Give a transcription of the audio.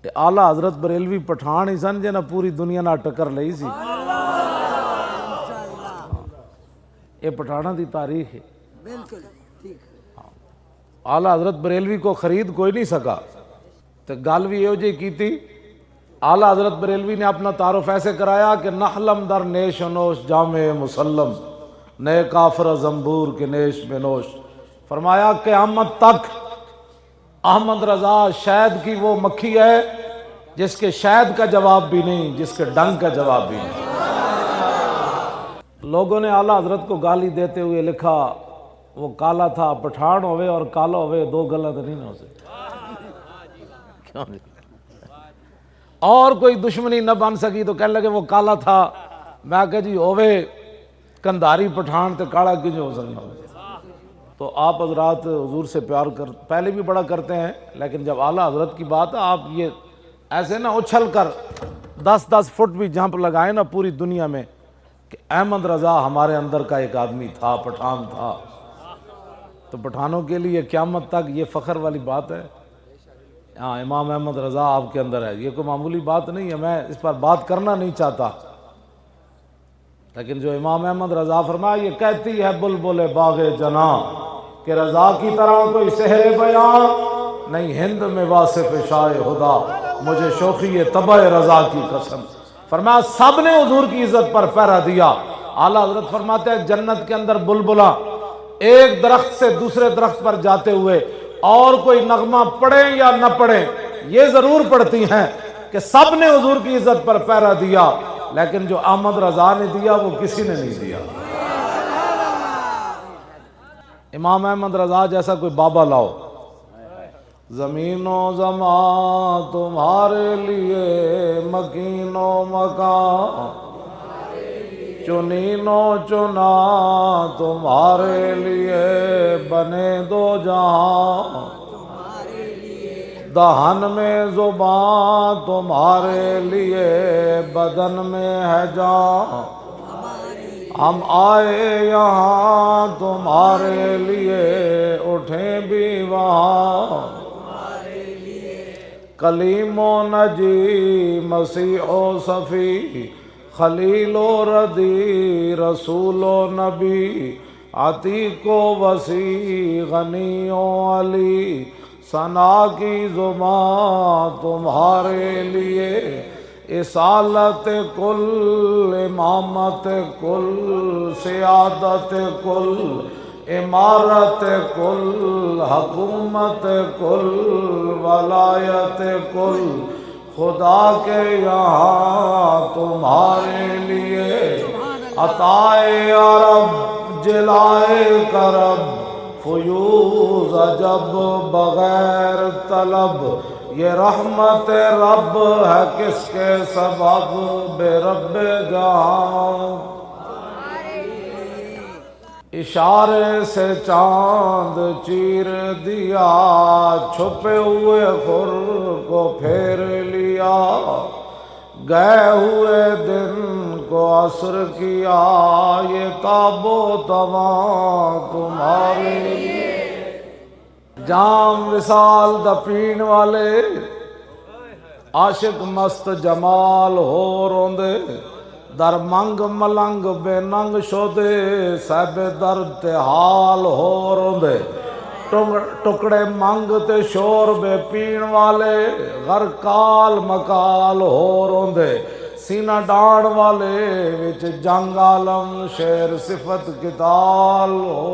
تے آلہ حضرت بریلوی پٹھان ہی سن جنہاں پوری دنیا نال ٹکر لئی سی. یہ پٹھاناں دی تاریخ ہے. بالکل ٹھیک. آلہ حضرت بریلوی کو خرید کوئی نہیں سکا تو گل بھی یہ جی کی تھی. اعلیٰ حضرت بریلوی نے اپنا تعارف ایسے کرایا کہ نحلم در نیش و نوش جامع مسلم نئے کافر زنبور کے نیش میں نوش. فرمایا قیامت تک احمد رضا شہد کی وہ مکھی ہے جس کے شہد کا جواب بھی نہیں، جس کے ڈنگ کا جواب بھی نہیں. لوگوں نے اعلیٰ حضرت کو گالی دیتے ہوئے لکھا وہ کالا تھا. پٹھان ہوئے اور کالا ہوئے دو گلا تو نہیں ہو سکتی. اور کوئی دشمنی نہ بن سکی تو کہنے لگے وہ کالا تھا. میں کہا جی ہوئے کندھاری پٹھان تے کالا کیوں ہو سکنا. تو آپ حضرات حضور سے پیار پہلے بھی بڑا کرتے ہیں، لیکن جب اعلیٰ حضرت کی بات ہے آپ یہ ایسے نہ اچھل کر 10 فٹ بھی جمپ لگائیں نا پوری دنیا میں کہ احمد رضا ہمارے اندر کا ایک آدمی تھا، پٹھان تھا. تو پٹھانوں کے لیے قیامت تک یہ فخر والی بات ہے. ہاں امام احمد رضا آپ کے اندر ہے، یہ کوئی معمولی بات نہیں ہے. میں اس پر بات کرنا نہیں چاہتا، لیکن جو امام احمد رضا فرمایا یہ کہتی ہے بلبل باغ جناں کہ رضا کی طرح کوئی سحر بیان نہیں ہند میں واصف شاہ خدا مجھے شوخی طبع رضا کی قسم. فرمایا سب نے حضور کی عزت پر پہرا دیا. اعلیٰ حضرت فرماتے ہیں جنت کے اندر بلبلاں ایک درخت سے دوسرے درخت پر جاتے ہوئے اور کوئی نغمہ پڑھیں یا نہ پڑھیں یہ ضرور پڑھتی ہیں کہ سب نے حضور کی عزت پر پہرا دیا، لیکن جو احمد رضا نے دیا وہ کسی نے نہیں دیا. امام احمد رضا جیسا کوئی بابا لاؤ. زمین و زمان تمہارے لیے مکین و مکان چنین و چنا تمہارے لیے بنے دو جہاں دہن میں زبان تمہارے لیے بدن میں ہے جان. ہم آئے یہاں تمہارے لیے اٹھیں بھی وہاں کلیم و نجی مسیح و صفی خلیل و ردی رسول و نبی عتیق و وسیع غنی و علی ثنا کی زبان تمہارے لیے اصالت کل امامت کل سیادت کل عمارت کل حکومت کل ولایت کل خدا کے یہاں تمہارے لیے عطائے عرب جلائے کرب فیوز عجب بغیر طلب یہ رحمت رب ہے کس کے سبب بے رب جہاں. اشارے سے چاند چیر دیا چھپے ہوئے خور کو پھیر لیا گئے ہوئے دن کو عصر کیا یہ تاب و تواں تمہارے لیے. جام وصال دا پین والے عاشق مست جمال ہو روندے در منگ ملنگ بے ننگ شودے صاحب درد تے حال ہو روندے ٹکڑے منگ تے شور بے پین والے غرقال مکال ہو روندے سینہ ڈان والے وچ جنگ عالم شیر صفت کتال ہو